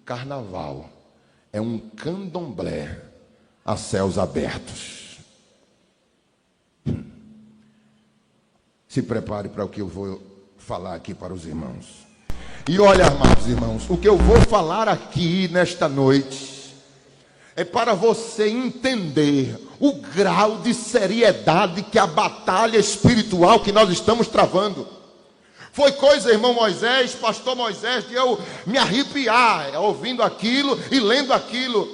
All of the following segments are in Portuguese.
carnaval é um candomblé a céus abertos. Se prepare para o que eu vou falar aqui para os irmãos. E olha, amados irmãos, o que eu vou falar aqui nesta noite é para você entender o grau de seriedade que a batalha espiritual que nós estamos travando. Foi coisa, irmão Moisés, pastor Moisés, de eu me arrepiar ouvindo aquilo e lendo aquilo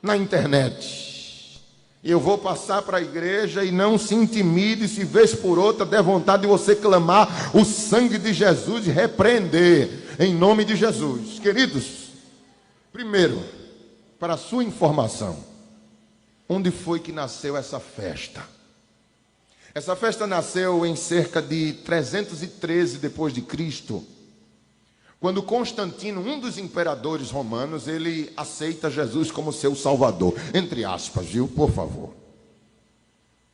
na internet. E eu vou passar para a igreja e não se intimide se vez por outra der vontade de você clamar o sangue de Jesus e repreender em nome de Jesus. Queridos, primeiro, para a sua informação, onde foi que nasceu essa festa? Essa festa nasceu em cerca de 313 depois de Cristo, quando Constantino, um dos imperadores romanos, ele aceita Jesus como seu salvador, entre aspas, viu? Por favor.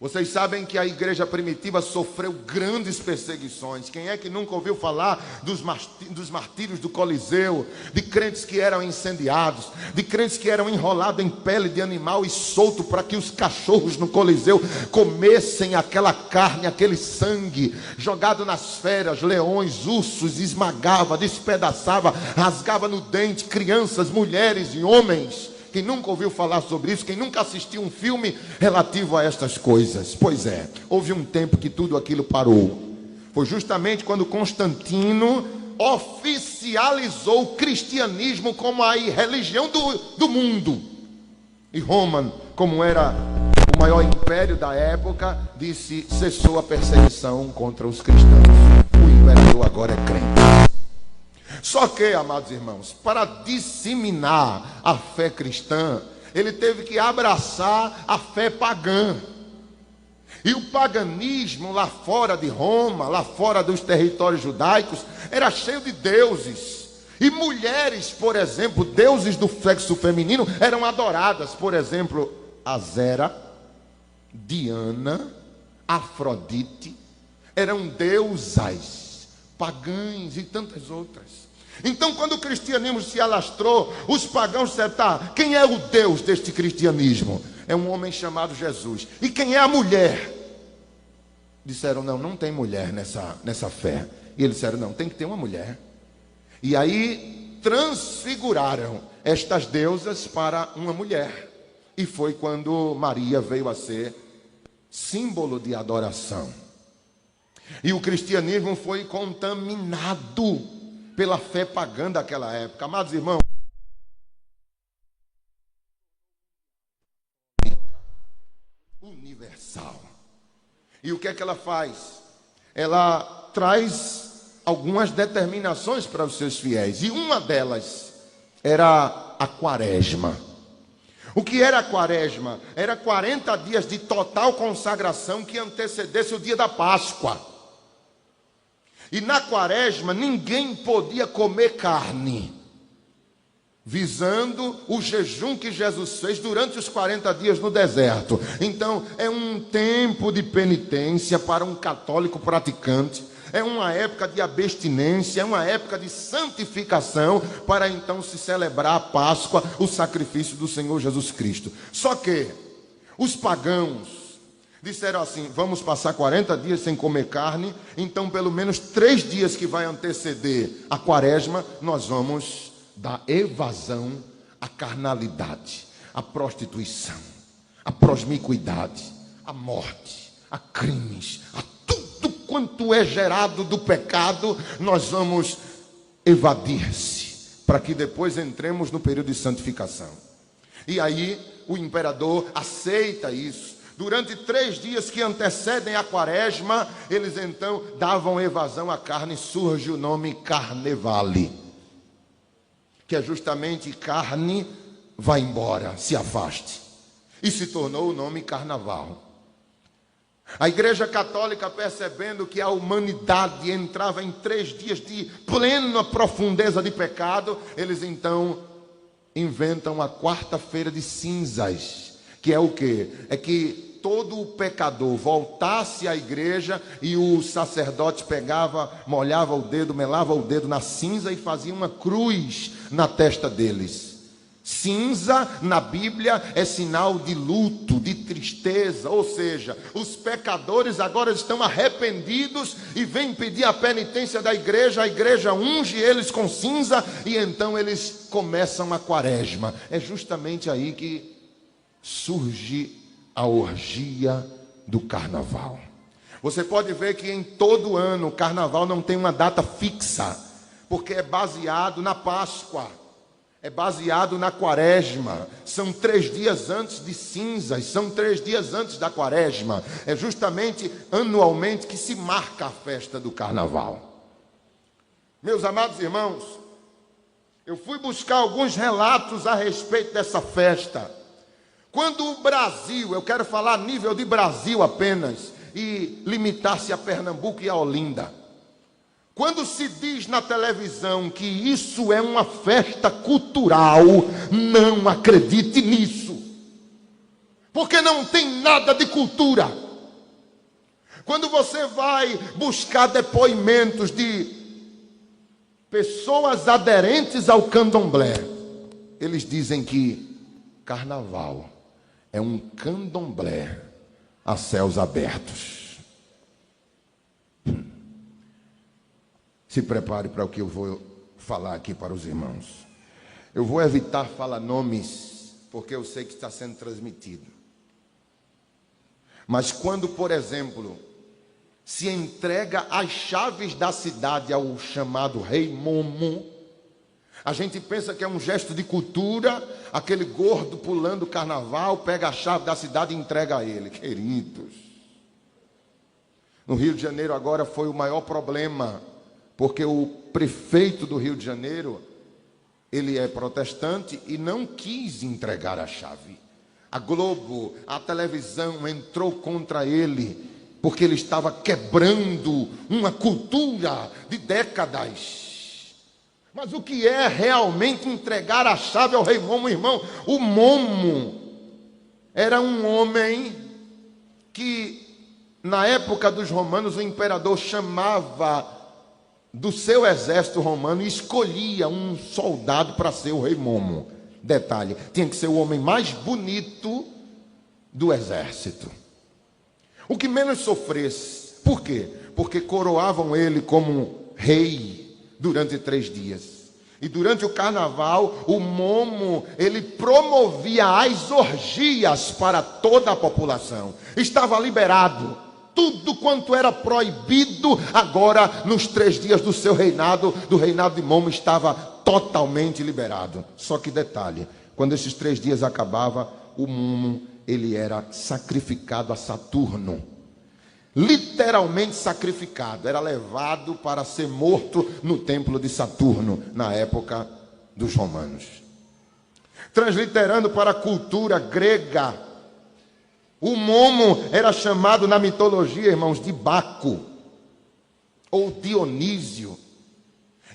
Vocês sabem que a igreja primitiva sofreu grandes perseguições. Quem é que nunca ouviu falar dos martírios do Coliseu, de crentes que eram incendiados, de crentes que eram enrolados em pele de animal e solto para que os cachorros no Coliseu comessem aquela carne, aquele sangue, jogado nas feras, leões, ursos, esmagava, despedaçava, rasgava no dente crianças, mulheres e homens. Quem nunca ouviu falar sobre isso, quem nunca assistiu um filme relativo a estas coisas? Pois é, houve um tempo que tudo aquilo parou. Foi justamente quando Constantino oficializou o cristianismo como a religião do mundo. E Roma, como era o maior império da época, disse: cessou a perseguição contra os cristãos. O imperador agora é crente. Só que, amados irmãos, para disseminar a fé cristã, ele teve que abraçar a fé pagã. E o paganismo lá fora de Roma, lá fora dos territórios judaicos, era cheio de deuses. E mulheres, por exemplo, deuses do sexo feminino, eram adoradas. Por exemplo, Azera, Diana, Afrodite, eram deusas pagãs e tantas outras. Então, quando o cristianismo se alastrou, os pagãos disseram: tá, quem é o Deus deste cristianismo? É um homem chamado Jesus. E quem é a mulher? Disseram: não tem mulher nessa fé. E eles disseram: não, tem que ter uma mulher. E aí transfiguraram estas deusas para uma mulher. E foi quando Maria veio a ser símbolo de adoração. E o cristianismo foi contaminado pela fé pagã daquela época. Amados irmãos, universal. E o que é que ela faz? Ela traz algumas determinações para os seus fiéis. E uma delas era a quaresma. O que era a quaresma? Era 40 dias de total consagração que antecedesse o dia da Páscoa. E na quaresma ninguém podia comer carne, visando o jejum que Jesus fez durante os 40 dias no deserto. Então é um tempo de penitência para um católico praticante, é uma época de abstinência, é uma época de santificação, para então se celebrar a Páscoa, o sacrifício do Senhor Jesus Cristo. Só que os pagãos disseram assim: vamos passar 40 dias sem comer carne, então pelo menos 3 dias que vai anteceder a quaresma, nós vamos dar evasão à carnalidade, à prostituição, à promiscuidade, à morte, a crimes, a tudo quanto é gerado do pecado. Nós vamos evadir-se, para que depois entremos no período de santificação. E aí o imperador aceita isso. Durante 3 dias que antecedem a quaresma, eles então davam evasão à carne. Surge o nome Carnevale, que é justamente carne, vai embora, se afaste. E se tornou o nome Carnaval. A Igreja Católica, percebendo que a humanidade entrava em 3 dias de plena profundeza de pecado, eles então inventam a quarta-feira de cinzas, que é o quê? É que todo o pecador voltasse à igreja e o sacerdote pegava, molhava o dedo, melava o dedo na cinza e fazia uma cruz na testa deles. Cinza na Bíblia é sinal de luto, de tristeza, ou seja, os pecadores agora estão arrependidos e vêm pedir a penitência da igreja, a igreja unge eles com cinza e então eles começam a quaresma. É justamente aí que surge a orgia do carnaval. Você pode ver que em todo ano o carnaval não tem uma data fixa, porque é baseado na Páscoa. É baseado na quaresma. São 3 dias antes de cinzas, são 3 dias antes da quaresma. É justamente anualmente que se marca a festa do carnaval. Meus amados irmãos, eu fui buscar alguns relatos a respeito dessa festa. Quando o Brasil, eu quero falar a nível de Brasil apenas, e limitar-se a Pernambuco e a Olinda. Quando se diz na televisão que isso é uma festa cultural, não acredite nisso, porque não tem nada de cultura. Quando você vai buscar depoimentos de pessoas aderentes ao candomblé, eles dizem que carnaval é um candomblé a céus abertos. Se prepare para o que eu vou falar aqui para os irmãos. Eu vou evitar falar nomes, porque eu sei que está sendo transmitido. Mas quando, por exemplo, se entrega as chaves da cidade ao chamado Rei Momo, a gente pensa que é um gesto de cultura, aquele gordo pulando o carnaval, pega a chave da cidade e entrega a ele. Queridos, no Rio de Janeiro agora foi o maior problema, porque o prefeito do Rio de Janeiro, ele é protestante e não quis entregar a chave. A Globo, a televisão entrou contra ele, porque ele estava quebrando uma cultura de décadas. Mas o que é realmente entregar a chave ao rei Momo, irmão? O Momo era um homem que, na época dos romanos, o imperador chamava do seu exército romano e escolhia um soldado para ser o rei Momo. Detalhe, tinha que ser o homem mais bonito do exército, o que menos sofresse. Por quê? Porque coroavam ele como rei durante 3 dias. E durante o carnaval, o Momo, ele promovia as orgias para toda a população. Estava liberado. Tudo quanto era proibido, agora, nos 3 dias do seu reinado, do reinado de Momo, estava totalmente liberado. Só que detalhe, quando esses 3 dias acabava, o Momo, ele era sacrificado a Saturno. Literalmente sacrificado, era levado para ser morto no templo de Saturno, na época dos romanos. Transliterando para a cultura grega, o Momo era chamado na mitologia, irmãos, de Baco ou Dionísio.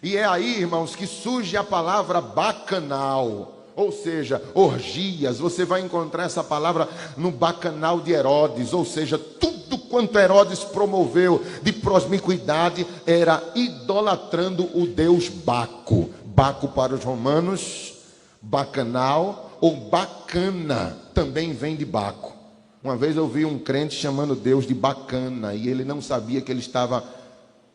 E é aí, irmãos, que surge a palavra bacanal, ou seja, orgias. Você vai encontrar essa palavra no bacanal de Herodes, ou seja, tudo quanto Herodes promoveu de promiscuidade era idolatrando o deus Baco. Baco para os romanos, bacanal ou bacana, também vem de Baco. Uma vez eu vi um crente chamando Deus de bacana e ele não sabia que ele estava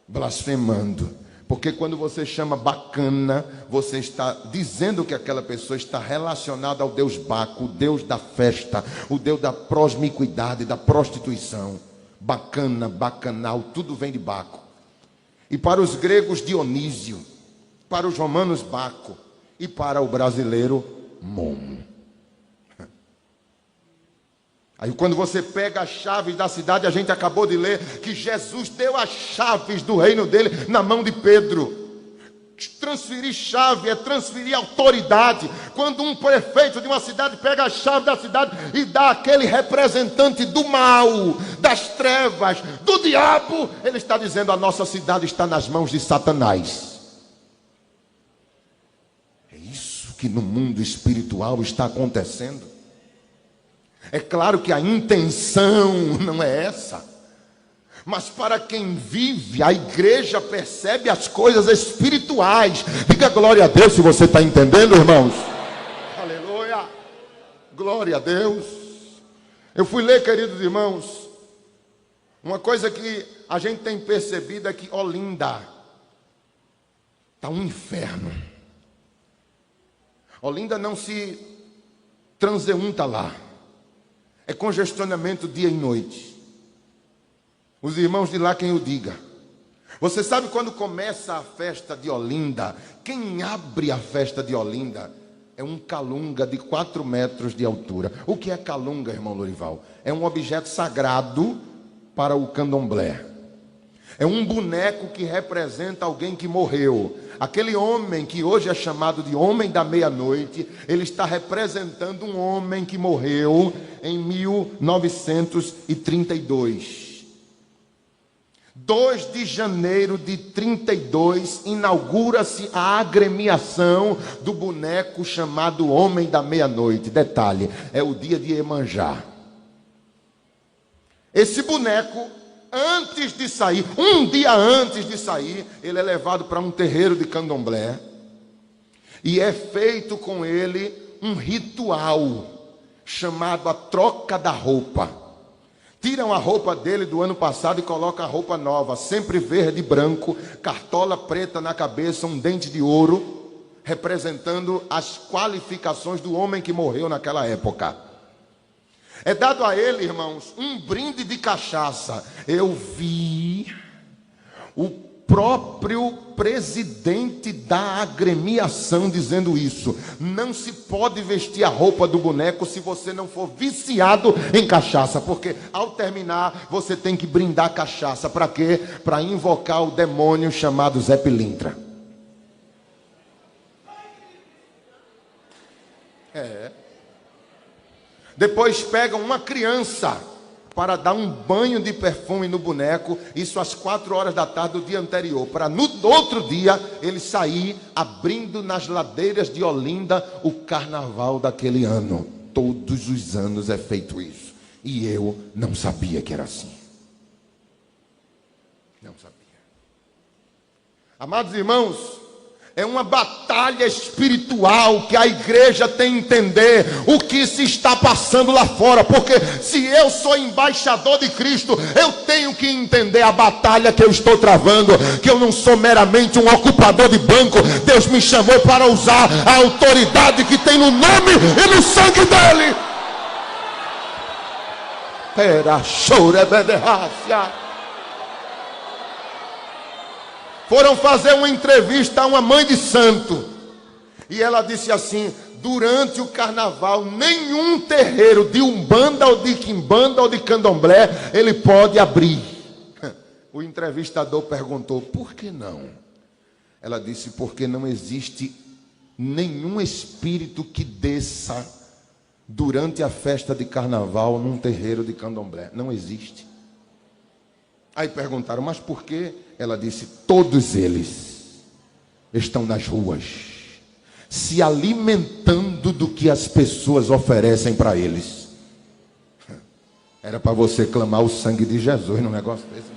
blasfemando. Porque quando você chama bacana, você está dizendo que aquela pessoa está relacionada ao Deus Baco, o Deus da festa, o Deus da promiscuidade, da prostituição. Bacana, bacanal, tudo vem de Baco. E para os gregos, Dionísio. Para os romanos, Baco. E para o brasileiro, Momo. Aí quando você pega as chaves da cidade, a gente acabou de ler que Jesus deu as chaves do reino dele na mão de Pedro. Transferir chave é transferir autoridade. Quando um prefeito de uma cidade pega a chave da cidade e dá àquele representante do mal, das trevas, do diabo, ele está dizendo: a nossa cidade está nas mãos de Satanás. É isso que no mundo espiritual está acontecendo. É claro que a intenção não é essa. Mas para quem vive, a igreja percebe as coisas espirituais. Diga glória a Deus se você está entendendo, irmãos. Aleluia. Glória a Deus. Eu fui ler, queridos irmãos, uma coisa que a gente tem percebido é que Olinda está um inferno. Olinda não se transeunta lá. É congestionamento dia e noite. Os irmãos de lá quem o diga. Você sabe quando começa a festa de Olinda? Quem abre a festa de Olinda é um calunga de 4 metros de altura. O que é calunga, irmão Lorival? É um objeto sagrado para o candomblé. É um boneco que representa alguém que morreu. Aquele homem que hoje é chamado de homem da meia-noite, ele está representando um homem que morreu em 1932. 2 de janeiro de 32, inaugura-se a agremiação do boneco chamado Homem da Meia-Noite. Detalhe, é o dia de Iemanjá. Esse boneco, antes de sair, um dia antes de sair, ele é levado para um terreiro de candomblé e é feito com ele um ritual chamado a troca da roupa. Tiram a roupa dele do ano passado e colocam a roupa nova, sempre verde e branco, cartola preta na cabeça, um dente de ouro, representando as qualificações do homem que morreu naquela época. É dado a ele, irmãos, um brinde de cachaça. Eu vi o próprio presidente da agremiação dizendo isso. Não se pode vestir a roupa do boneco se você não for viciado em cachaça, porque ao terminar você tem que brindar cachaça. Para quê? Para invocar o demônio chamado Zé Pilintra. Depois pegam uma criança para dar um banho de perfume no boneco, isso às 4 horas da tarde do dia anterior, para no outro dia ele sair abrindo nas ladeiras de Olinda o carnaval daquele ano. Todos os anos é feito isso. E eu não sabia que era assim. Não sabia. Amados irmãos, é uma batalha espiritual que a igreja tem que entender o que se está passando lá fora. Porque se eu sou embaixador de Cristo, eu tenho que entender a batalha que eu estou travando. Que eu não sou meramente um ocupador de banco. Deus me chamou para usar a autoridade que tem no nome e no sangue dele. Era chora bederácia. Foram fazer uma entrevista a uma mãe de santo. E ela disse assim: durante o carnaval, nenhum terreiro de umbanda ou de quimbanda ou de candomblé ele pode abrir. O entrevistador perguntou: por que não? Ela disse: porque não existe nenhum espírito que desça durante a festa de carnaval num terreiro de candomblé. Não existe. Aí perguntaram: mas por quê? Ela disse: todos eles estão nas ruas, se alimentando do que as pessoas oferecem para eles. Era para você clamar o sangue de Jesus num negócio desse.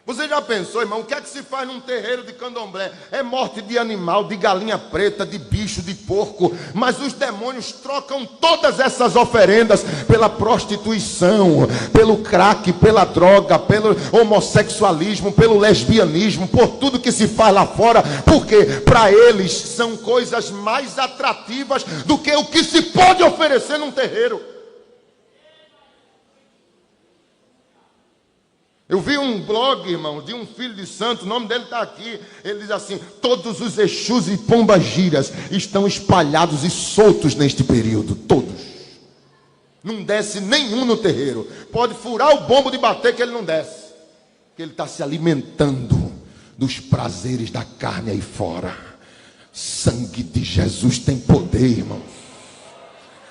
Você já pensou, irmão, o que é que se faz num terreiro de candomblé? É morte de animal, de galinha preta, de bicho, de porco. Mas os demônios trocam todas essas oferendas pela prostituição, pelo crack, pela droga, pelo homossexualismo, pelo lesbianismo, por tudo que se faz lá fora. Porque para eles são coisas mais atrativas do que o que se pode oferecer num terreiro. Eu vi um blog, irmão, de um filho de santo, o nome dele está aqui. Ele diz assim: todos os Exus e pombagiras estão espalhados e soltos neste período. Todos. Não desce nenhum no terreiro. Pode furar o bombo de bater que ele não desce. Porque ele está se alimentando dos prazeres da carne aí fora. Sangue de Jesus tem poder, irmãos.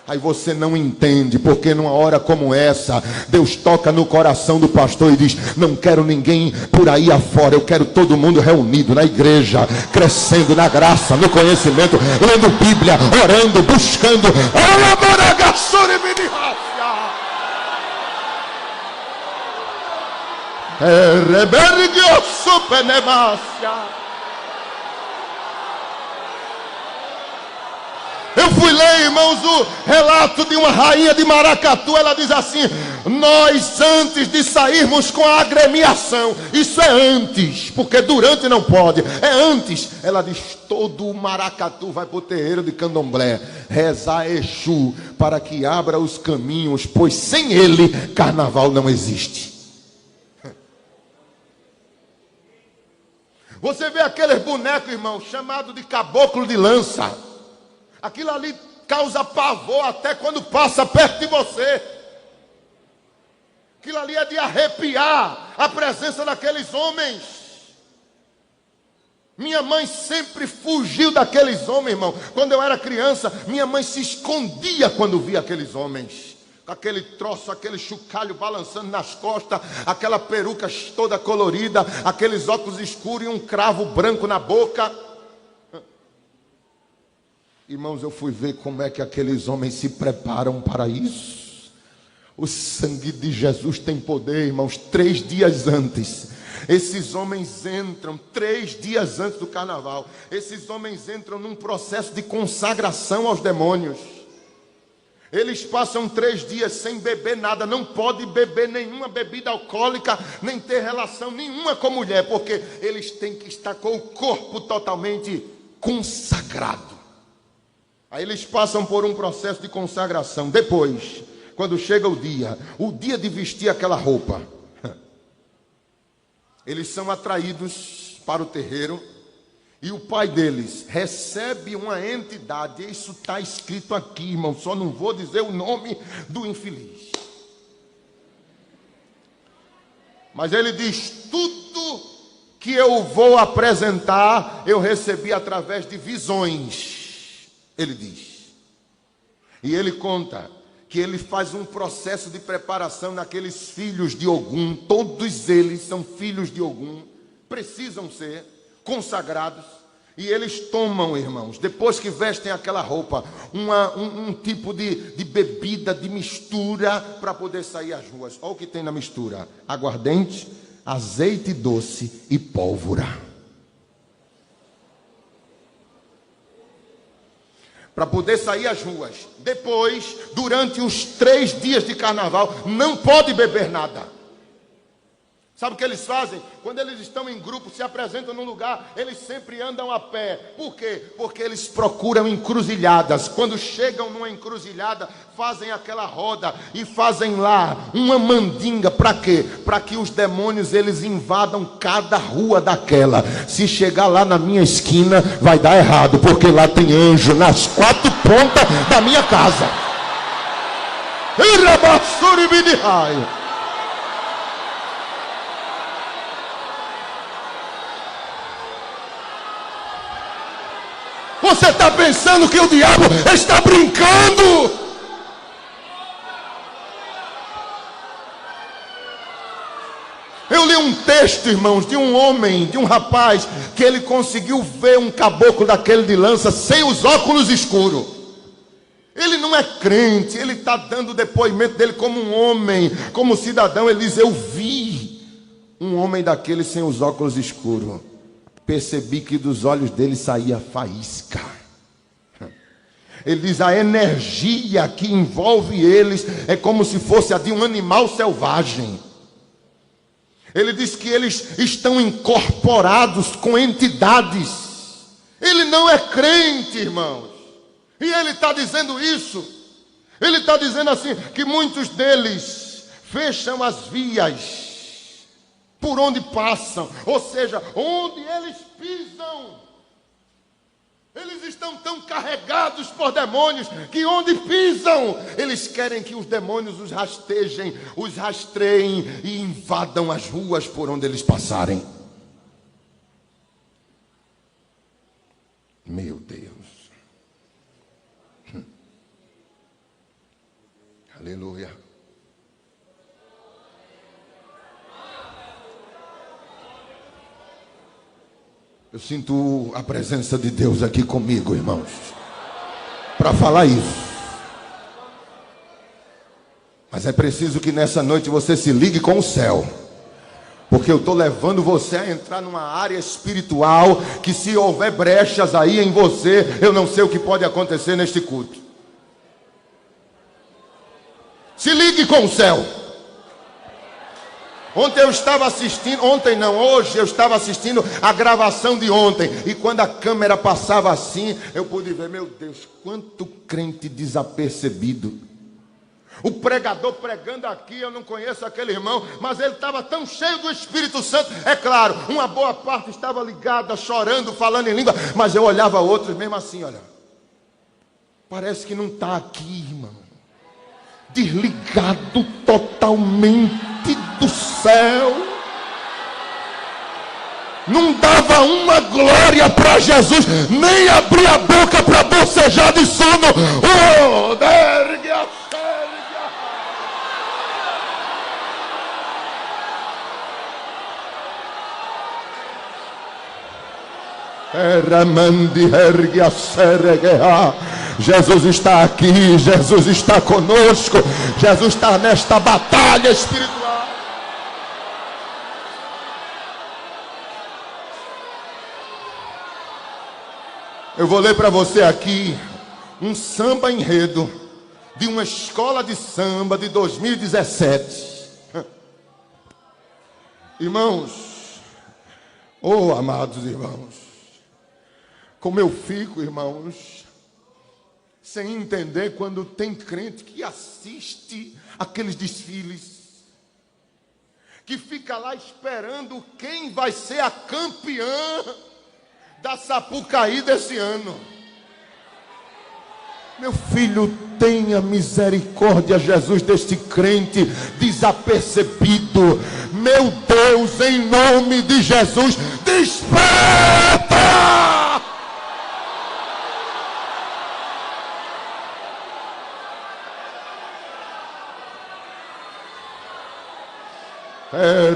Aí você não entende, porque numa hora como essa, Deus toca no coração do pastor e diz: não quero ninguém por aí afora, eu quero todo mundo reunido na igreja, crescendo na graça, no conhecimento, lendo Bíblia, orando, buscando. Eu fui ler, irmãos, o relato de uma rainha de Maracatu. Ela diz assim: nós, antes de sairmos com a agremiação, isso é antes, porque durante não pode, é antes. Ela diz: todo o Maracatu vai para o terreiro de Candomblé rezar a Exu para que abra os caminhos, pois sem ele carnaval não existe. Você vê aqueles bonecos, irmão, chamado de caboclo de lança. Aquilo ali causa pavor até quando passa perto de você. Aquilo ali é de arrepiar a presença daqueles homens. Minha mãe sempre fugiu daqueles homens, irmão. Quando eu era criança, minha mãe se escondia quando via aqueles homens. Com aquele troço, aquele chocalho balançando nas costas, aquela peruca toda colorida, aqueles óculos escuros e um cravo branco na boca. Irmãos, eu fui ver como é que aqueles homens se preparam para isso. O sangue de Jesus tem poder, irmãos. 3 dias antes, esses homens entram, 3 dias antes do carnaval, esses homens entram num processo de consagração aos demônios. Eles passam 3 dias sem beber nada, não pode beber nenhuma bebida alcoólica, nem ter relação nenhuma com mulher, porque eles têm que estar com o corpo totalmente consagrado. Aí eles passam por um processo de consagração. Depois, quando chega o dia de vestir aquela roupa, eles são atraídos para o terreiro e o pai deles recebe uma entidade. Isso está escrito aqui, irmão, só não vou dizer o nome do infeliz. Mas ele diz: tudo que eu vou apresentar, eu recebi através de visões. Ele diz, e ele conta que ele faz um processo de preparação naqueles filhos de Ogum. Todos eles são filhos de Ogum, precisam ser consagrados. E eles tomam, irmãos, depois que vestem aquela roupa, um tipo de bebida, de mistura, para poder sair às ruas. Olha o que tem na mistura: aguardente, azeite doce e pólvora. Para poder sair às ruas. Depois, durante os 3 dias de carnaval, não pode beber nada. Sabe o que eles fazem? Quando eles estão em grupo, se apresentam num lugar, eles sempre andam a pé. Por quê? Porque eles procuram encruzilhadas. Quando chegam numa encruzilhada, fazem aquela roda e fazem lá uma mandinga. Para quê? Para que os demônios eles invadam cada rua daquela. Se chegar lá na minha esquina, vai dar errado, porque lá tem anjo nas 4 pontas da minha casa. Você está pensando que o diabo está brincando? Eu li um texto, irmãos, de um homem, de um rapaz, que ele conseguiu ver um caboclo daquele de lança sem os óculos escuros. Ele não é crente, ele está dando o depoimento dele como um homem, como cidadão. Ele diz: eu vi um homem daquele sem os óculos escuros. Percebi que dos olhos dele saía faísca. Ele diz: a energia que envolve eles é como se fosse a de um animal selvagem. Ele diz que eles estão incorporados com entidades. Ele não é crente, irmãos. E ele está dizendo isso. Ele está dizendo assim, que muitos deles fecham as vias por onde passam, ou seja, onde eles pisam. Eles estão tão carregados por demônios que onde pisam, eles querem que os demônios os rastejem, os rastreiem e invadam as ruas por onde eles passarem. Meu Deus. Eu sinto a presença de Deus aqui comigo, irmãos, para falar isso. Mas é preciso que nessa noite você se ligue com o céu, porque eu estou levando você a entrar numa área espiritual que, se houver brechas aí em você, eu não sei o que pode acontecer neste culto. Se ligue com o céu. Hoje eu estava assistindo a gravação de ontem, e quando a câmera passava assim, eu pude ver, meu Deus, quanto crente desapercebido. O pregador pregando aqui, eu não conheço aquele irmão, mas ele estava tão cheio do Espírito Santo. É claro, uma boa parte estava ligada, chorando, falando em língua, mas eu olhava outros mesmo assim, olha, parece que não está aqui, irmão. Desligado totalmente do céu. Não dava uma glória para Jesus, nem abria a boca para bocejar de sono. Oh, dergue a sérgia. Eramandi ergue a sérgia. Jesus está aqui, Jesus está conosco, Jesus está nesta batalha espiritual. Eu vou ler para você aqui um samba enredo de uma escola de samba de 2017. Irmãos, oh amados irmãos, como eu fico, irmãos, sem entender quando tem crente que assiste aqueles desfiles, que fica lá esperando quem vai ser a campeã da Sapucaí desse ano. Meu filho, tenha misericórdia, Jesus, deste crente desapercebido. Meu Deus, em nome de Jesus, desperta!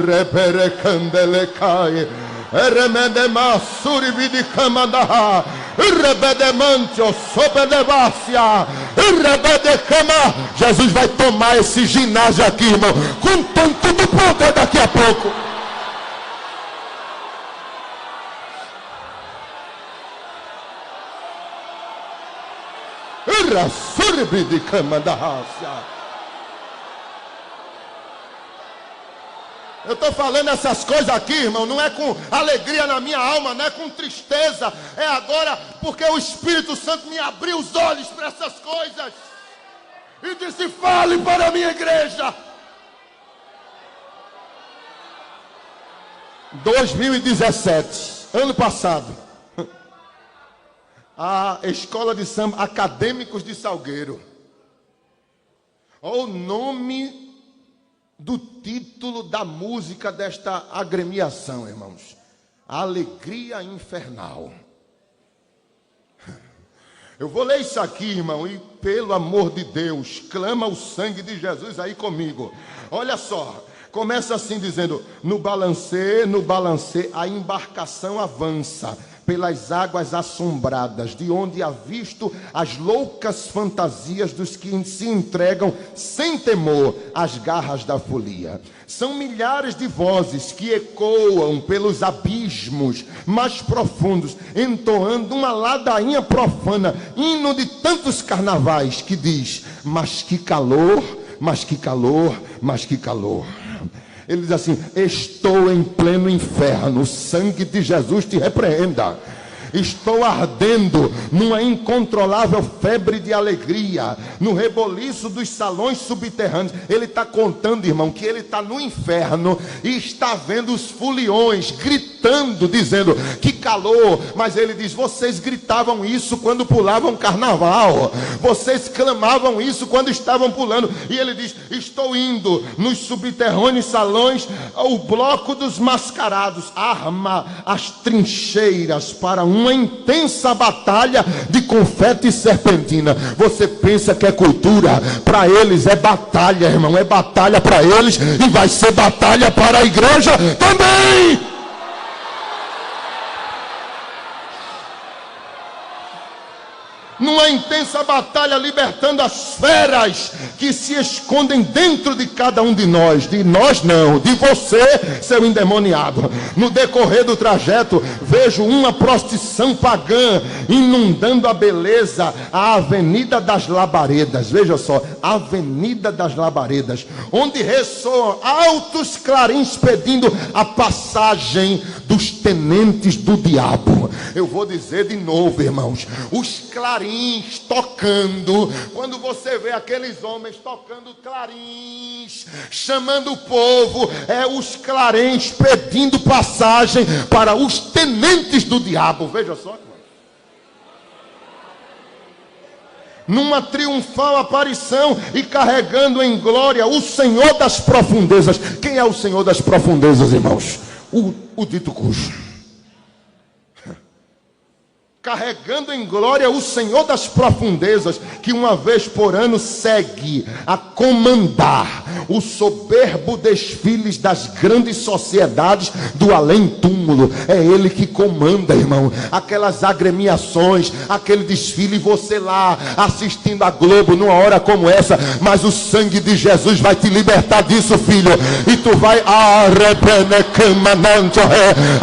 Repere candelecai, remede masuri vidi camandaha, rebede mantio sobe de vácia, rebede cama. Jesus vai tomar esse ginásio aqui, irmão, com tanto de poder daqui a pouco. Rasuri vidi camandaha. Eu estou falando essas coisas aqui, irmão, não é com alegria na minha alma, não é com tristeza. É agora porque o Espírito Santo me abriu os olhos para essas coisas. E disse, fale para a minha igreja. 2017, ano passado, a escola de samba Acadêmicos de Salgueiro. Olha o nome do título da música desta agremiação, irmãos: Alegria Infernal. Eu vou ler isso aqui, irmão, e pelo amor de Deus, clama o sangue de Jesus aí comigo. Olha só, começa assim dizendo: no balancê, a embarcação avança pelas águas assombradas, de onde avisto as loucas fantasias dos que se entregam sem temor às garras da folia. São milhares de vozes que ecoam pelos abismos mais profundos, entoando uma ladainha profana, hino de tantos carnavais, que diz: mas que calor, mas que calor, mas que calor. Ele diz assim: estou em pleno inferno, o sangue de Jesus te repreenda. Estou ardendo numa incontrolável febre de alegria, no reboliço dos salões subterrâneos. Ele está contando, irmão, que ele está no inferno e está vendo os foliões gritando, dizendo: que calor. Mas ele diz: vocês gritavam isso quando pulavam carnaval, vocês clamavam isso quando estavam pulando. E ele diz: estou indo nos subterrâneos salões, o bloco dos mascarados arma as trincheiras para uma intensa batalha de confete e serpentina. Você pensa que é cultura? Para eles é batalha, irmão, é batalha para eles, e vai ser batalha para a igreja também. numa intensa batalha, libertando as feras que se escondem dentro de cada um de nós não, de você, seu endemoniado. No decorrer do trajeto, vejo uma procissão pagã inundando a beleza, a Avenida das Labaredas. Veja só, Avenida das Labaredas, onde ressoam altos clarins pedindo a passagem dos tenentes do diabo. Eu vou dizer de novo, irmãos, os clarins tocando. Quando você vê aqueles homens tocando clarins, chamando o povo, os clarins pedindo passagem para os tenentes do diabo. Veja só, numa triunfal aparição e carregando em glória o Senhor das profundezas. Quem é o Senhor das profundezas, irmãos? O dito cujo. Carregando em glória o Senhor das profundezas, que uma vez por ano segue a comandar o soberbo desfiles das grandes sociedades do além-túmulo. É Ele que comanda, irmão, aquelas agremiações, aquele desfile, você lá assistindo a Globo numa hora como essa, mas o sangue de Jesus vai te libertar disso, filho, e tu vai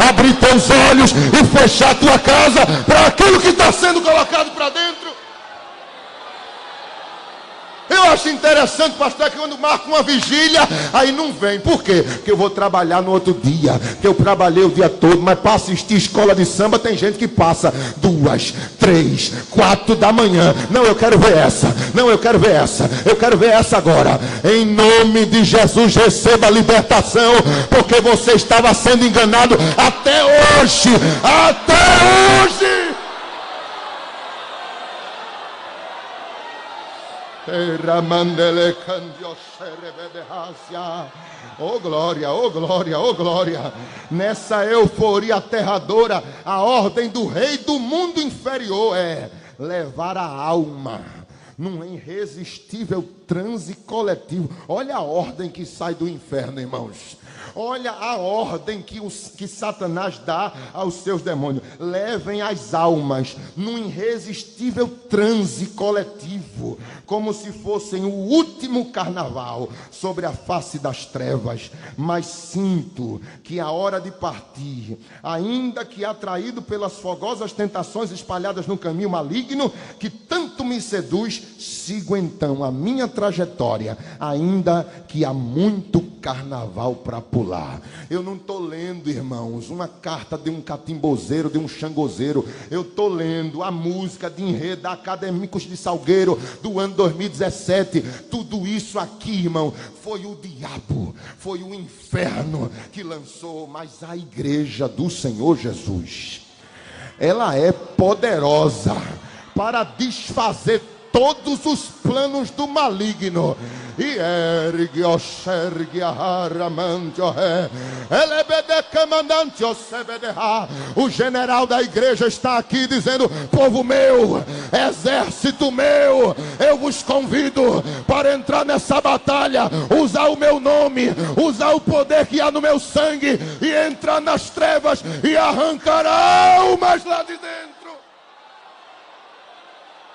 abrir teus olhos e fechar tua casa para aquilo que está sendo colocado para dentro. Eu acho interessante, pastor, que quando marca uma vigília, aí não vem. Por quê? Porque eu vou trabalhar no outro dia, que eu trabalhei o dia todo, mas para assistir escola de samba tem gente que passa 2, 3, 4 da manhã. Não, eu quero ver essa. Não, eu quero ver essa. Eu quero ver essa agora. Em nome de Jesus, receba a libertação, porque você estava sendo enganado até hoje. Até hoje. Oh glória, oh glória, oh glória. Nessa euforia aterradora, a ordem do rei do mundo inferior é levar a alma num irresistível transe coletivo. Olha a ordem que sai do inferno, irmãos. Olha a ordem que Satanás dá aos seus demônios. Levem as almas num irresistível transe coletivo, como se fossem o último carnaval sobre a face das trevas. Mas sinto que a hora de partir, ainda que atraído pelas fogosas tentações espalhadas no caminho maligno que tanto me seduz, sigo então a minha trajetória, ainda que há muito carnaval para pular. Eu não estou lendo, irmãos, uma carta de um catimbozeiro, de um xangozeiro. Eu estou lendo a música de enredo da Acadêmicos de Salgueiro do ano 2017. Tudo isso aqui, irmão, foi o diabo, foi o inferno que lançou. Mas a igreja do Senhor Jesus, ela é poderosa para desfazer todos os planos do maligno. E ergue o xergue a haramante o ré, comandante o sebedeha. O general da igreja está aqui dizendo: povo meu, exército meu, eu vos convido para entrar nessa batalha, usar o meu nome, usar o poder que há no meu sangue e entrar nas trevas e arrancar almas lá de dentro.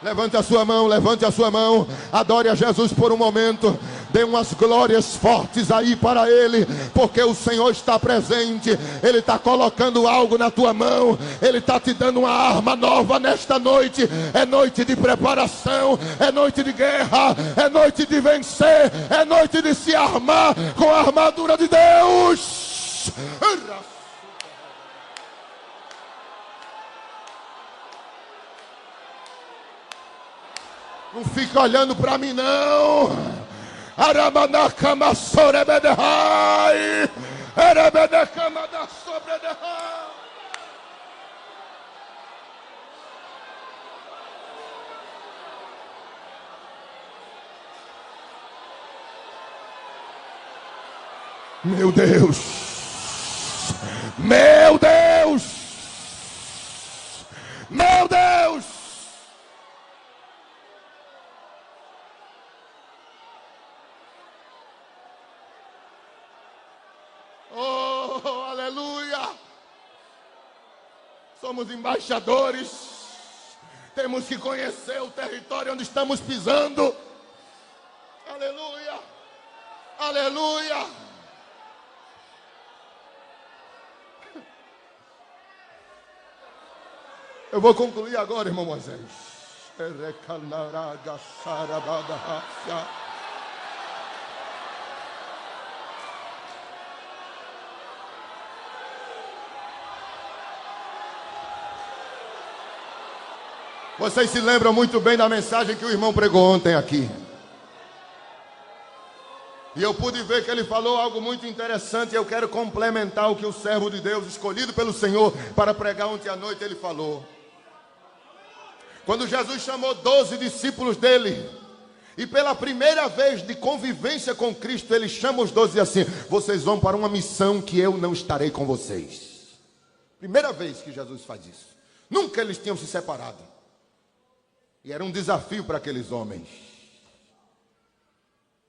Levante a sua mão, levante a sua mão. Adore a Jesus por um momento. Dê umas glórias fortes aí para Ele, porque o Senhor está presente. Ele está colocando algo na tua mão. Ele está te dando uma arma nova nesta noite. É noite de preparação, é noite de guerra, é noite de vencer, é noite de se armar com a armadura de Deus. Não fica olhando para mim, não. Aramanakama sorebedehai. Erebedekama da sobredehai. Meu Deus. Meu Deus. Meu Deus. Somos embaixadores Temos que conhecer o território onde estamos pisando. Aleluia. Aleluia. Eu vou concluir agora, irmão Moisés. Vocês se lembram muito bem da mensagem que o irmão pregou ontem aqui. E eu pude ver que ele falou algo muito interessante. E eu quero complementar o que o servo de Deus, escolhido pelo Senhor para pregar ontem à noite, ele falou. Quando Jesus chamou 12 discípulos dele, e pela primeira vez de convivência com Cristo, ele chama os 12 assim: vocês vão para uma missão que eu não estarei com vocês. Primeira vez que Jesus faz isso. Nunca eles tinham se separado. E era um desafio para aqueles homens.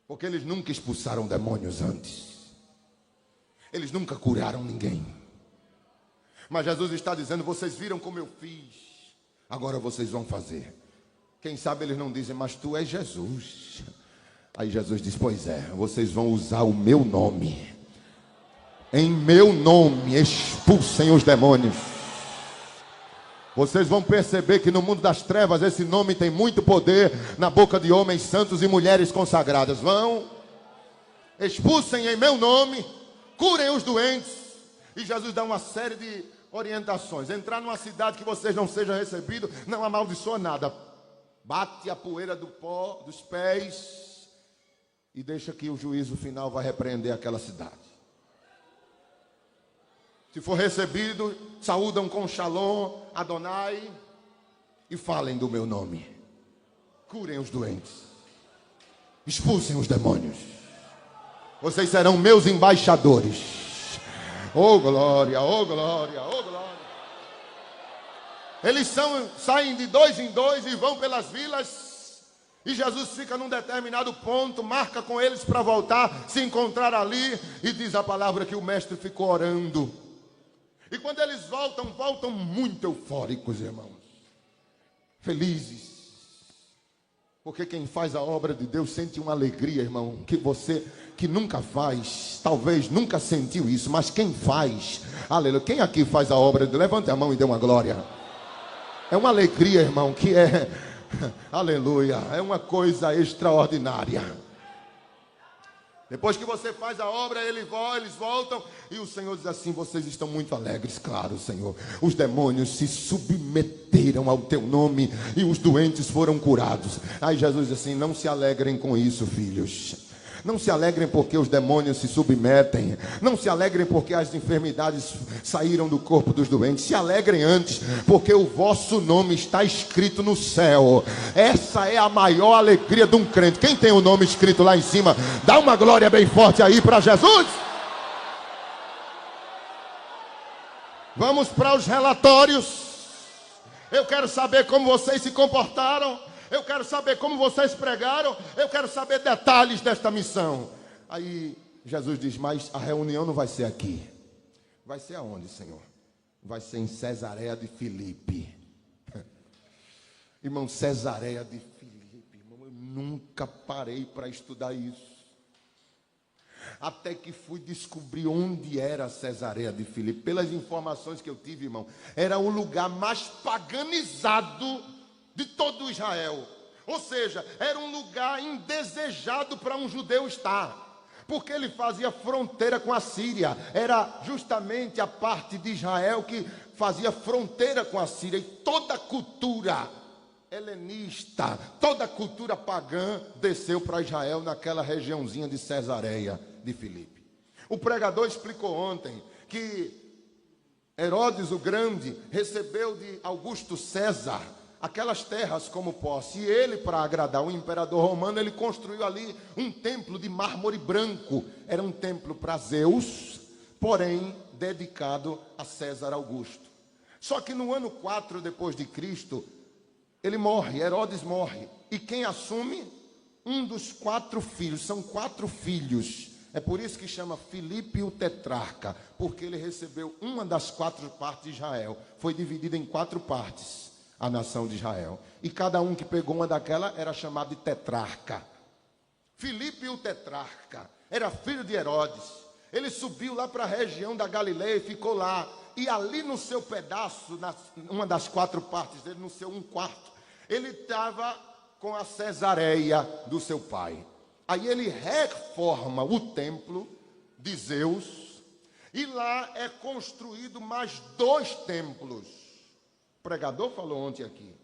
Porque eles nunca expulsaram demônios antes. Eles nunca curaram ninguém. Mas Jesus está dizendo: vocês viram como eu fiz, agora vocês vão fazer. Quem sabe eles não dizem: mas tu és Jesus. Aí Jesus diz: pois é, vocês vão usar o meu nome. Em meu nome expulsem os demônios. Vocês vão perceber que no mundo das trevas esse nome tem muito poder na boca de homens santos e mulheres consagradas. Vão, expulsem em meu nome, curem os doentes. E Jesus dá uma série de orientações. Entrar numa cidade que vocês não sejam recebidos, não amaldiçoa nada. Bate a poeira do pó, dos pés, e deixa que o juízo final vai repreender aquela cidade. Se for recebido, saúdam com Shalom, Adonai, e falem do meu nome. Curem os doentes. Expulsem os demônios. Vocês serão meus embaixadores. Oh glória, oh glória, oh glória. Eles saem de 2 em 2 e vão pelas vilas. E Jesus fica num determinado ponto, marca com eles para voltar, se encontrar ali. E diz a palavra que o mestre ficou orando. E quando eles voltam muito eufóricos, irmãos. Felizes. Porque quem faz a obra de Deus sente uma alegria, irmão, que você que nunca faz, talvez nunca sentiu isso, mas quem faz, aleluia, quem aqui faz a obra de Deus, levante a mão e dê uma glória. É uma alegria, irmão, que é, aleluia, é uma coisa extraordinária. Depois que você faz a obra, eles voltam. E o Senhor diz assim: vocês estão muito alegres. Claro, Senhor. Os demônios se submeteram ao teu nome e os doentes foram curados. Aí Jesus diz assim: não se alegrem com isso, filhos. Não se alegrem porque os demônios se submetem. Não se alegrem porque as enfermidades saíram do corpo dos doentes. Se alegrem antes porque o vosso nome está escrito no céu. Essa é a maior alegria de um crente. Quem tem o nome escrito lá em cima, dá uma glória bem forte aí para Jesus. Vamos para os relatórios. Eu quero saber como vocês se comportaram. Eu quero saber como vocês pregaram. Eu quero saber detalhes desta missão. Aí Jesus diz: mas a reunião não vai ser aqui. Vai ser aonde, Senhor? Vai ser em Cesareia de Filipe. Irmão, Cesareia de Filipe, irmão, eu nunca parei para estudar isso. Até que fui descobrir onde era Cesareia de Filipe. Pelas informações que eu tive, irmão, era o lugar mais paganizado de todo Israel. Ou seja, era um lugar indesejado para um judeu estar, porque ele fazia fronteira com a Síria. Era justamente a parte de Israel que fazia fronteira com a Síria. E toda a cultura helenista, toda a cultura pagã desceu para Israel naquela regiãozinha de Cesareia de Filipe. O pregador explicou ontem que Herodes o Grande recebeu de Augusto César aquelas terras como posse. E ele, para agradar o imperador romano, ele construiu ali um templo de mármore branco. Era um templo para Zeus, porém dedicado a César Augusto. Só que no ano 4 depois de Cristo, ele morre, Herodes morre. E quem assume? Um dos 4 filhos. São 4 filhos. É por isso que chama Filipe o tetrarca, porque ele recebeu uma das 4 partes de Israel. Foi dividida em 4 partes. a nação de Israel. E cada um que pegou uma daquela era chamado de tetrarca. Filipe, o tetrarca, era filho de Herodes. Ele subiu lá para a região da Galileia e ficou lá. E ali no seu pedaço, uma das 4 partes dele, no seu 1/4, ele estava com a Cesareia do seu pai. Aí ele reforma o templo de Zeus. E lá é construído mais 2 templos. O pregador falou ontem aqui.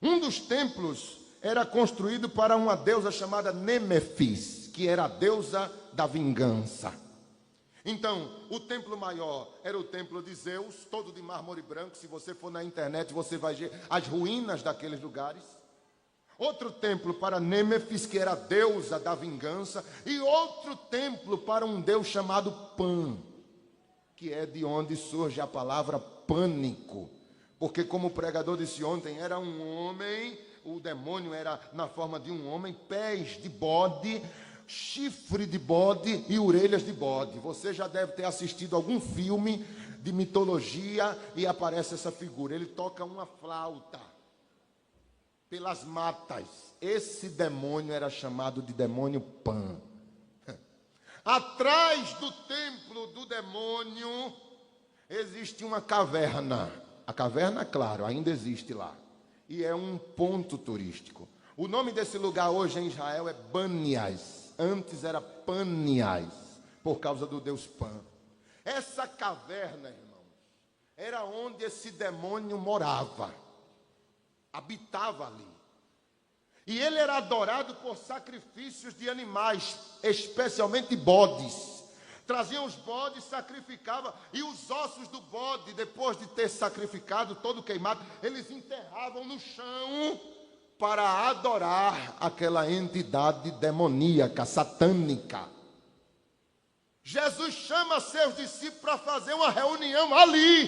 Um dos templos era construído para uma deusa chamada Nemefis, que era a deusa da vingança. Então, o templo maior era o templo de Zeus, todo de mármore branco. Se você for na internet, você vai ver as ruínas daqueles lugares. Outro templo para Nemefis, que era a deusa da vingança. E outro templo para um deus chamado Pan, que é de onde surge a palavra pânico. Porque, como o pregador disse ontem, era um homem, o demônio era na forma de um homem, pés de bode, chifre de bode e orelhas de bode. Você já deve ter assistido algum filme de mitologia e aparece essa figura. Ele toca uma flauta pelas matas. Esse demônio era chamado de demônio Pan. Atrás do templo do demônio existe uma caverna. A caverna, claro, ainda existe lá. E é um ponto turístico. O nome desse lugar hoje em Israel é Banias. Antes era Panias, por causa do deus Pan. Essa caverna, irmãos, era onde esse demônio morava. Habitava ali. E ele era adorado por sacrifícios de animais, especialmente bodes. Traziam os bodes, sacrificavam, e os ossos do bode, depois de ter sacrificado, todo queimado, eles enterravam no chão para adorar aquela entidade demoníaca, satânica. Jesus chama seus discípulos para fazer uma reunião ali.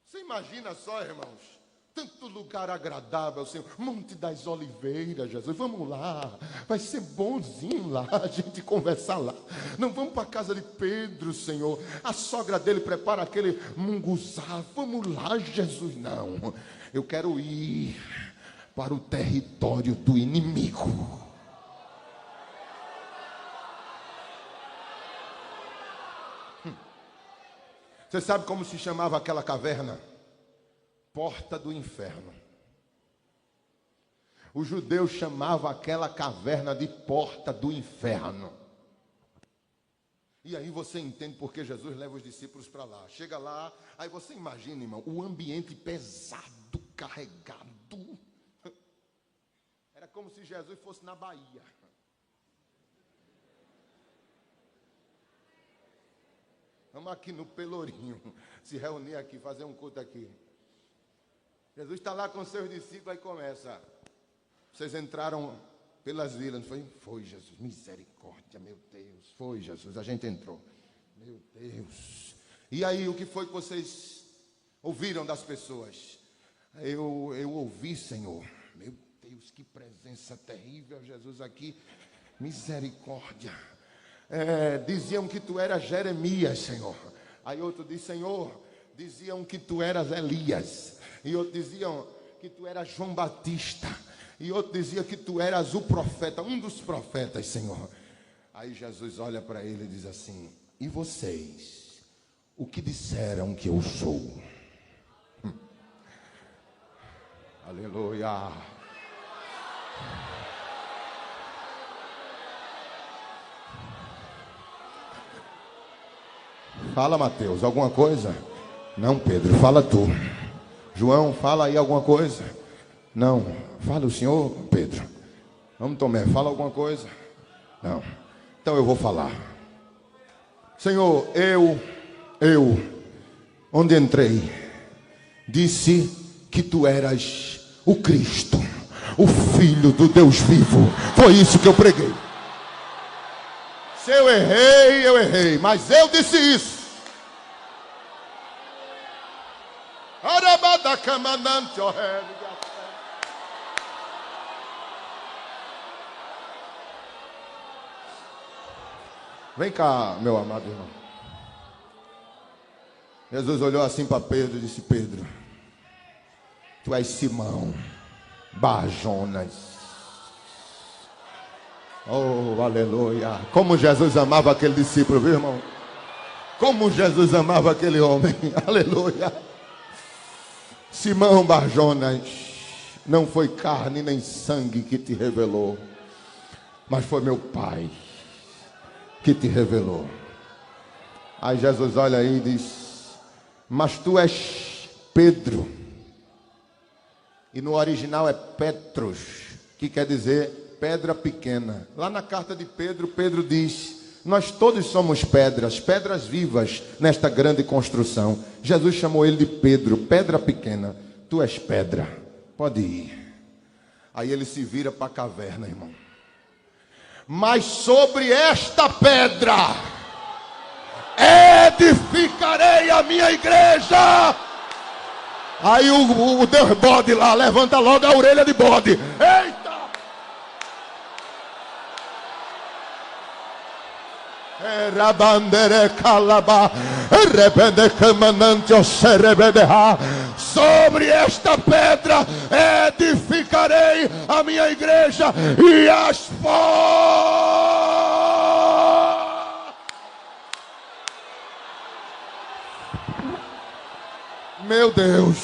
Você imagina só, irmãos? Tanto lugar agradável, Senhor. Monte das Oliveiras, Jesus. Vamos lá. Vai ser bonzinho lá, a gente conversar lá. Não vamos para a casa de Pedro, Senhor. A sogra dele prepara aquele munguzá. Vamos lá, Jesus. Não. Eu quero ir para o território do inimigo. Você sabe como se chamava aquela caverna? Porta do inferno. Os judeus chamavam aquela caverna de porta do inferno. E aí você entende porque Jesus leva os discípulos para lá. Chega lá, aí você imagina, irmão, o ambiente pesado, carregado. Era como se Jesus fosse na Bahia. Vamos aqui no Pelourinho, se reunir aqui, fazer um culto aqui. Jesus está lá com seus discípulos, aí começa. Vocês entraram pelas vilas, não foi? Foi, Jesus, misericórdia, meu Deus. Foi, Jesus, a gente entrou. Meu Deus. E aí, o que foi que vocês ouviram das pessoas? Eu ouvi, Senhor. Meu Deus, que presença terrível, Jesus, aqui. Misericórdia. Diziam que tu eras Jeremias, Senhor. Aí outro disse, Senhor, diziam que tu eras Elias. E outros diziam que tu eras João Batista. E outro dizia que tu eras o profeta, um dos profetas, Senhor. Aí Jesus olha para ele e diz assim, e vocês, o que disseram que eu sou? Aleluia. Fala, Mateus, alguma coisa? Não, Pedro, fala tu. João, fala aí alguma coisa? Não, fala o senhor, Pedro. Vamos, Tomé, fala alguma coisa? Não, então eu vou falar. Senhor, eu, onde entrei, disse que tu eras o Cristo, o Filho do Deus vivo. Foi isso que eu preguei. Se eu errei, mas eu disse isso. Vem cá, meu amado irmão. Jesus olhou assim para Pedro e disse: Pedro, tu és Simão Bar-Jonas. Oh, aleluia. Como Jesus amava aquele discípulo, viu, irmão? Como Jesus amava aquele homem. Aleluia. Simão Bar-Jonas, não foi carne nem sangue que te revelou, mas foi meu Pai que te revelou. Aí Jesus olha aí e diz: mas tu és Pedro. E no original é Petros, que quer dizer pedra pequena. Lá na carta de Pedro, Pedro diz: nós todos somos pedras, pedras vivas nesta grande construção. Jesus chamou ele de Pedro, pedra pequena. Tu és pedra, pode ir. Aí ele se vira para a caverna, irmão. Mas sobre esta pedra edificarei a minha igreja. Aí o Deus bode lá levanta logo a orelha de bode. Eita! Sobre esta pedra edificarei a minha igreja e as meu Deus.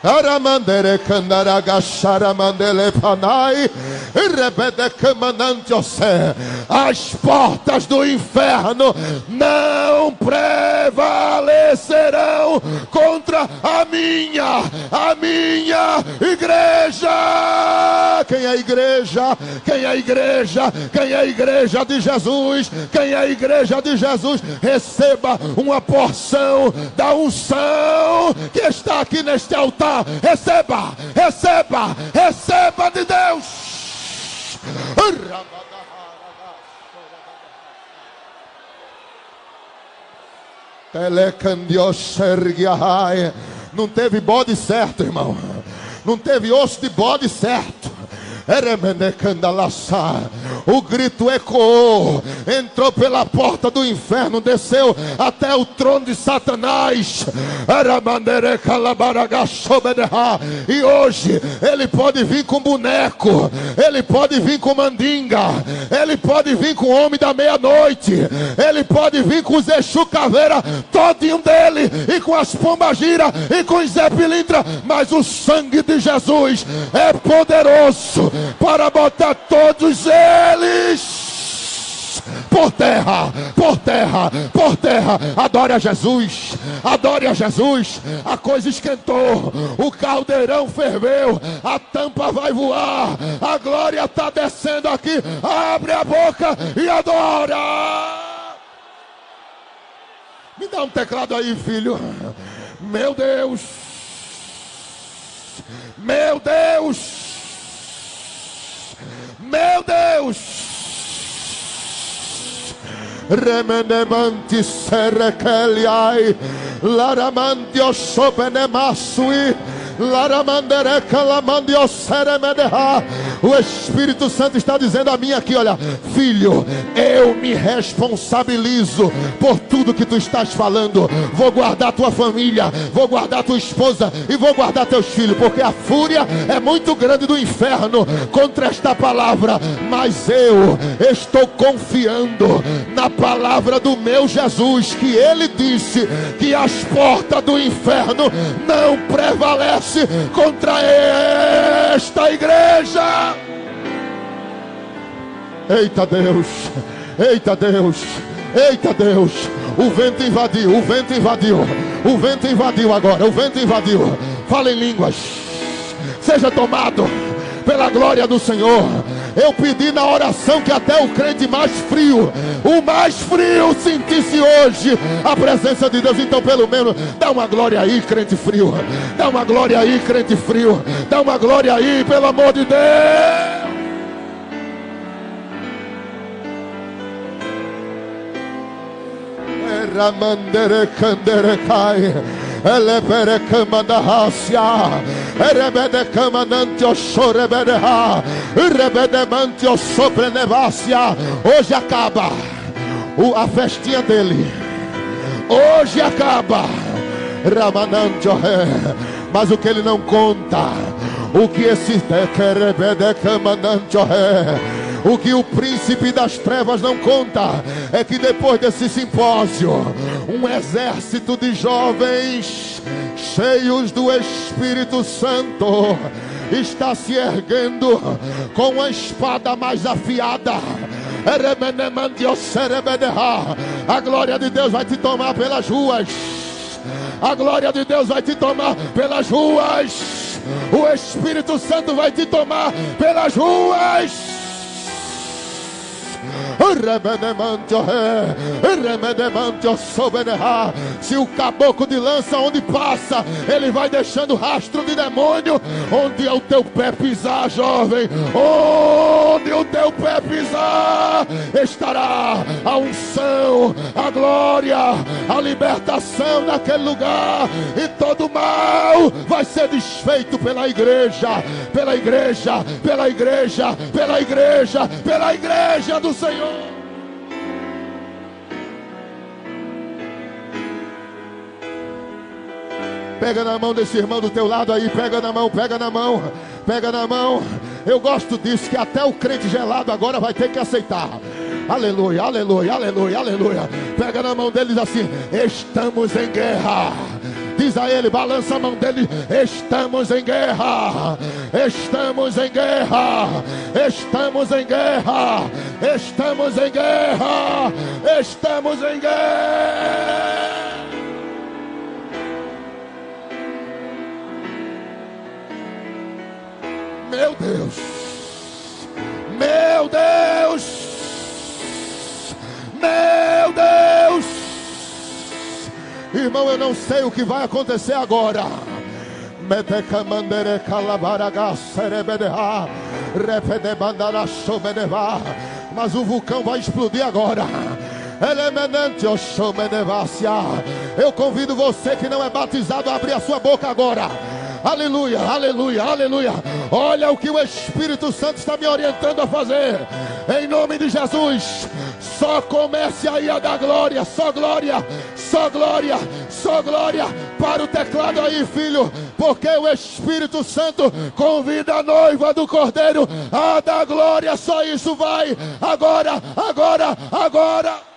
Aramandere candaragachara mandele panai, rebedecamanantiose. As portas do inferno não prevalecerão contra a minha igreja. Quem é a igreja? Quem é a igreja? Quem é a igreja de Jesus? Quem é a igreja de Jesus? Receba uma porção da unção que está aqui neste altar. Receba, receba, receba de Deus. Não teve bode certo, irmão. Não teve osso de bode certo. O grito ecoou, entrou pela porta do inferno, desceu até o trono de Satanás. E hoje ele pode vir com boneco, ele pode vir com mandinga, ele pode vir com o homem da meia-noite, ele pode vir com os Exu Caveira, todinho dele, e com as pombagira, e com os Zé Pilintra. Mas o sangue de Jesus é poderoso para botar todos eles por terra, por terra, por terra. Adore a Jesus, adore a Jesus. A coisa esquentou, o caldeirão ferveu, a tampa vai voar, a glória está descendo aqui. Abre a boca e adora. Me dá um teclado aí, filho. Meu Deus, meu Deus, meu Deus. Remenemante serekeliai, laramandio sobenemasui, laramandereca lamandio seremedeha. O Espírito Santo está dizendo a mim aqui, olha, filho, eu me responsabilizo por tudo que tu estás falando. Vou guardar tua família, vou guardar tua esposa e vou guardar teus filhos, porque a fúria é muito grande do inferno contra esta palavra. Mas eu estou confiando na palavra do meu Jesus, que ele disse que as portas do inferno não prevalecem contra esta igreja. Eita Deus, eita Deus, eita Deus. O vento invadiu, o vento invadiu, o vento invadiu agora, o vento invadiu. Fala em línguas, seja tomado pela glória do Senhor. Eu pedi na oração que até o crente mais frio, o mais frio, sentisse hoje a presença de Deus. Então pelo menos dá uma glória aí, crente frio. Dá uma glória aí, crente frio. Dá uma glória aí, pelo amor de Deus. Ramandere candere cai, elebere camanda racia, erebede camanantio chorebedeha, rebedemantio sobrenevácia. Hoje acaba a festinha dele, Hoje acaba. Mas o que ele não conta, o que esse o que o príncipe das trevas não conta, é que depois desse simpósio, um exército de jovens cheios do Espírito Santo está se erguendo com a espada mais afiada. A glória de Deus vai te tomar pelas ruas. A glória de Deus vai te tomar pelas ruas. O Espírito Santo vai te tomar pelas ruas. Se o caboclo de lança onde passa, ele vai deixando rastro de demônio. Onde é o teu pé pisar, jovem, onde o teu pé pisar, estará a unção, a glória, a libertação naquele lugar. E todo mal vai ser desfeito pela igreja, pela igreja, pela igreja, pela igreja, pela igreja do Senhor. Pega na mão desse irmão do teu lado aí, pega na mão, pega na mão, pega na mão. Eu gosto disso, que até o crente gelado agora vai ter que aceitar. Aleluia, aleluia, aleluia, aleluia. Pega na mão deles assim: estamos em guerra. Diz a ele, balança a mão dele: estamos em guerra, estamos em guerra, estamos em guerra, estamos em guerra, estamos em guerra. Meu Deus, meu Deus, meu Deus. Irmão, eu não sei o que vai acontecer agora. Mas o vulcão vai explodir agora. Eu convido você que não é batizado a abrir a sua boca agora. Aleluia, aleluia, aleluia. Olha o que o Espírito Santo está me orientando a fazer. Em nome de Jesus, só comece aí a dar glória. Só glória, só glória, só glória. Para o teclado aí, filho, porque o Espírito Santo convida a noiva do Cordeiro a dar glória. Só isso, vai. Agora, agora, agora.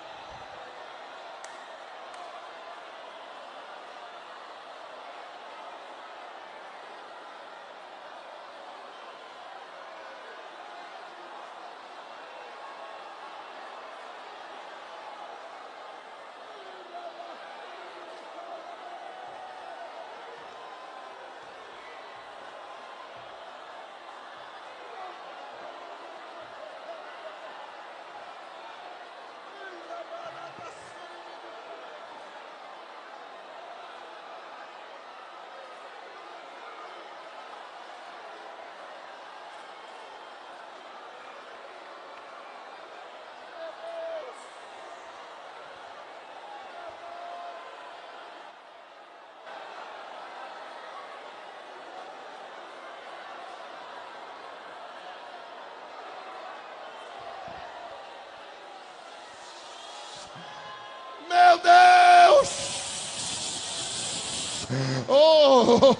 Meu Deus! Oh!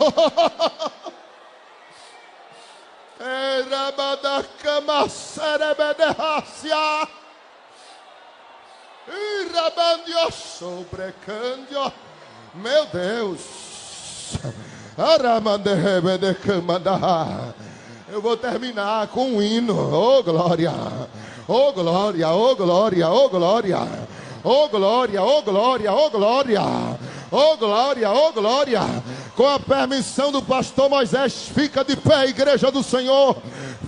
Meu Deus! Eu vou terminar com um hino. Oh glória! Oh glória! Oh glória! Oh glória! Oh glória, oh glória, oh glória, oh glória, oh glória. Com a permissão do pastor Moisés, fica de pé, igreja do Senhor.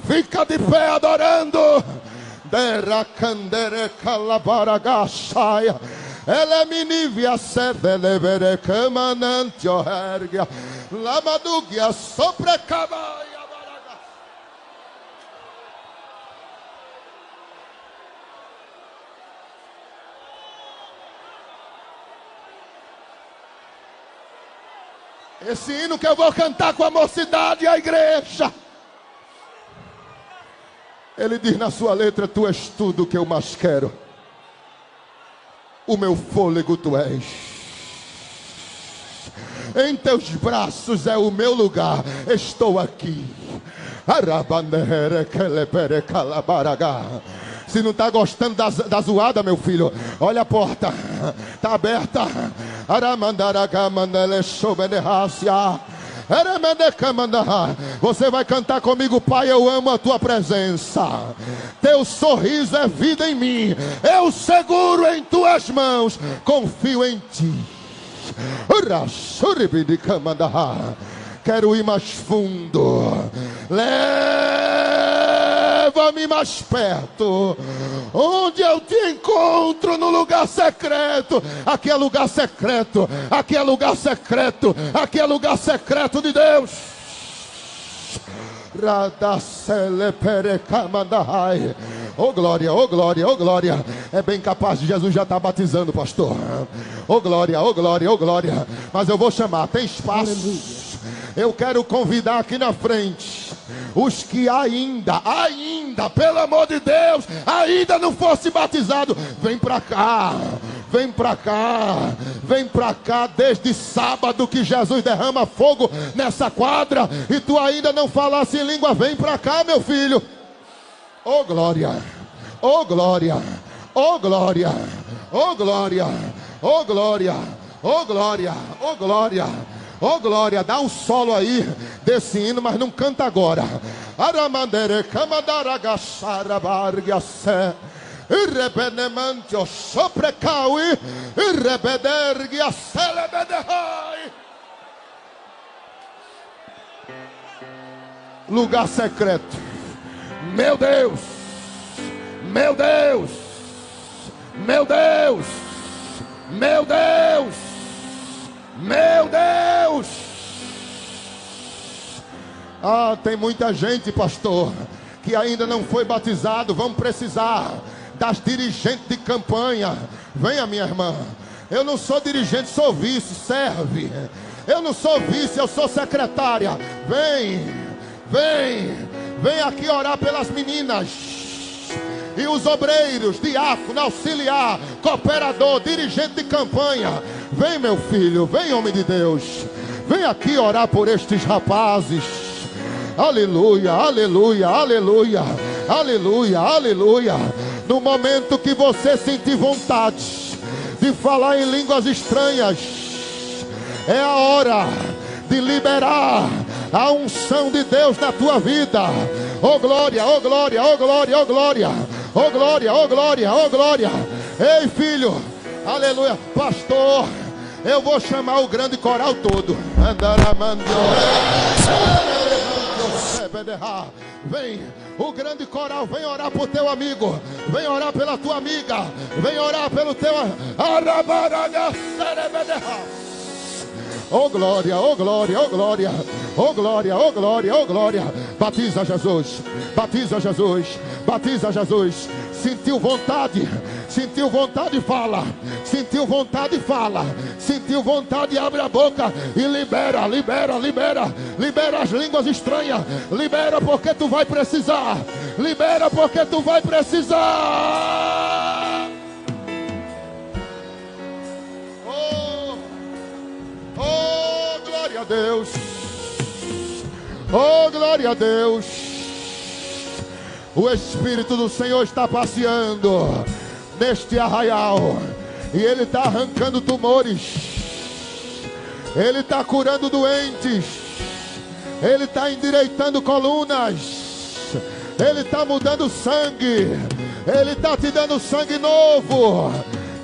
Fica de pé adorando. Deracandere calabaragaçaia. Eleminivia sevelevere camanante oergia. Lamadugia sobrecabaia. Esse hino que eu vou cantar com a mocidade e a igreja, ele diz na sua letra: tu és tudo que eu mais quero, o meu fôlego tu és. Em teus braços é o meu lugar. Estou aqui. Se não está gostando da zoada, meu filho, olha a porta, está aberta. Você vai cantar comigo: Pai, eu amo a tua presença. Teu sorriso é vida em mim. Eu seguro em tuas mãos. Confio em ti. Quero ir mais fundo. Leva-me mais perto. Onde eu te encontro, no lugar secreto. Aqui é lugar secreto. Aqui é lugar secreto. Aqui é lugar secreto de Deus. Oh glória, oh glória, oh glória. É bem capaz de Jesus já estar batizando, pastor. Oh glória, oh glória, oh glória. Mas eu vou chamar, tem espaço. Eu quero convidar aqui na frente os que ainda, pelo amor de Deus, ainda não fosse batizado. Vem pra cá, vem pra cá, vem pra cá. Desde sábado que Jesus derrama fogo nessa quadra e tu ainda não falasse em língua. Vem pra cá, meu filho. Oh glória, oh glória, oh glória, oh glória, oh glória, oh glória, oh glória. Oh glória, dá um solo aí desse hino, mas não canta agora. Aramandere kamadaragasara bargiase. Irrebenemante o soprecaui. Irrebedergiaselebedehai. Lugar secreto. Meu Deus. Meu Deus. Meu Deus. Meu Deus. Meu Deus! Ah, tem muita gente, pastor, que ainda não foi batizado. Vamos precisar das dirigentes de campanha. Venha, minha irmã. Eu não sou dirigente, sou vice, serve. Eu não sou vice, eu sou secretária. Vem aqui orar pelas meninas. E os obreiros, diácono, auxiliar, cooperador, dirigente de campanha. Vem, meu filho, vem, homem de Deus. Vem aqui orar por estes rapazes. Aleluia, aleluia, aleluia, aleluia, aleluia. No momento que você sentir vontade de falar em línguas estranhas, é a hora de liberar a unção de Deus na tua vida. Oh glória, oh glória, oh glória, oh glória. Oh glória, oh glória, oh glória. Ei, filho, aleluia. Pastor, eu vou chamar o grande coral todo. Vem, o grande coral, vem orar por teu amigo. Vem orar pela tua amiga. Vem orar pelo teu. Oh glória, oh glória, oh glória. Oh glória, oh glória, oh glória. Batiza Jesus, batiza Jesus, batiza Jesus. Sentiu vontade, fala. Sentiu vontade, fala. Sentiu vontade, abre a boca e libera, libera, libera. Libera as línguas estranhas. Libera porque tu vai precisar. Libera porque tu vai precisar. Oh, glória a Deus. Oh, glória a Deus. O Espírito do Senhor está passeando neste arraial. E Ele está arrancando tumores. Ele está curando doentes. Ele está endireitando colunas. Ele está mudando sangue. Ele está te dando sangue novo.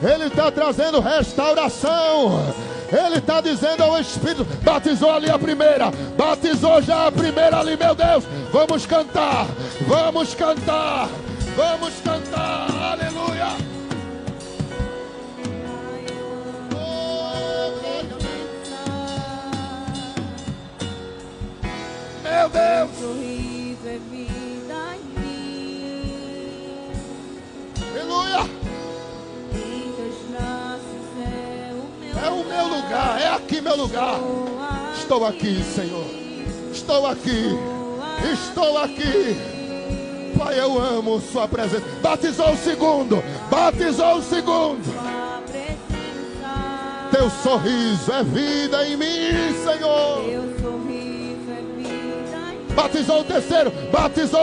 Ele está trazendo restauração. Ele está dizendo ao Espírito: batizou ali a primeira, batizou já a primeira ali, meu Deus. Vamos cantar, vamos cantar, vamos cantar, aleluia. Meu Deus, sorriso é vida em mim. Aleluia. Em teus braços É o meu lugar, é aqui meu lugar. Estou aqui, Senhor. Estou aqui. Estou aqui. Pai, eu amo sua presença. Batizou o segundo. Batizou o segundo. Sua presença Teu sorriso é vida em mim, Senhor. Teu sorriso é vida em mim. Batizou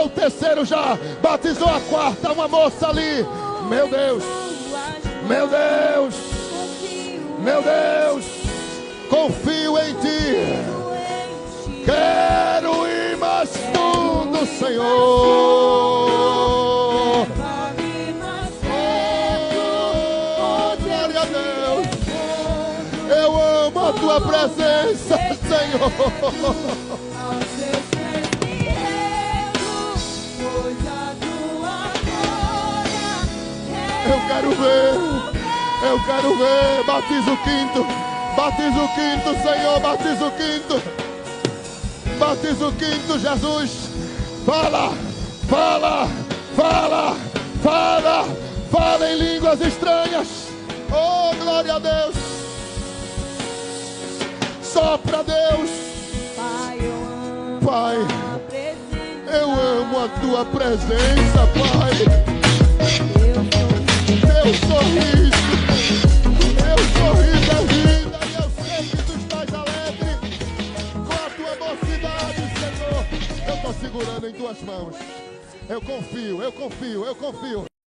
o terceiro já. Batizou a quarta, uma moça ali. Meu Deus, meu Deus, meu Deus. Confio em Ti. Quero ir mais fundo, Senhor. Oh, glória a Deus. Eu amo a Tua presença, Senhor. Eu quero ver. Batiza o quinto, Senhor. Batiza o quinto. Batiza o quinto, Jesus. Fala em línguas estranhas. Oh, glória a Deus. Sopra, Deus. Pai, eu amo a Tua presença, Pai. Teu sorriso é vida. E eu sei que Tu estás alegre com a Tua mocidade, Senhor. Eu estou segurando em Tuas mãos. Eu confio.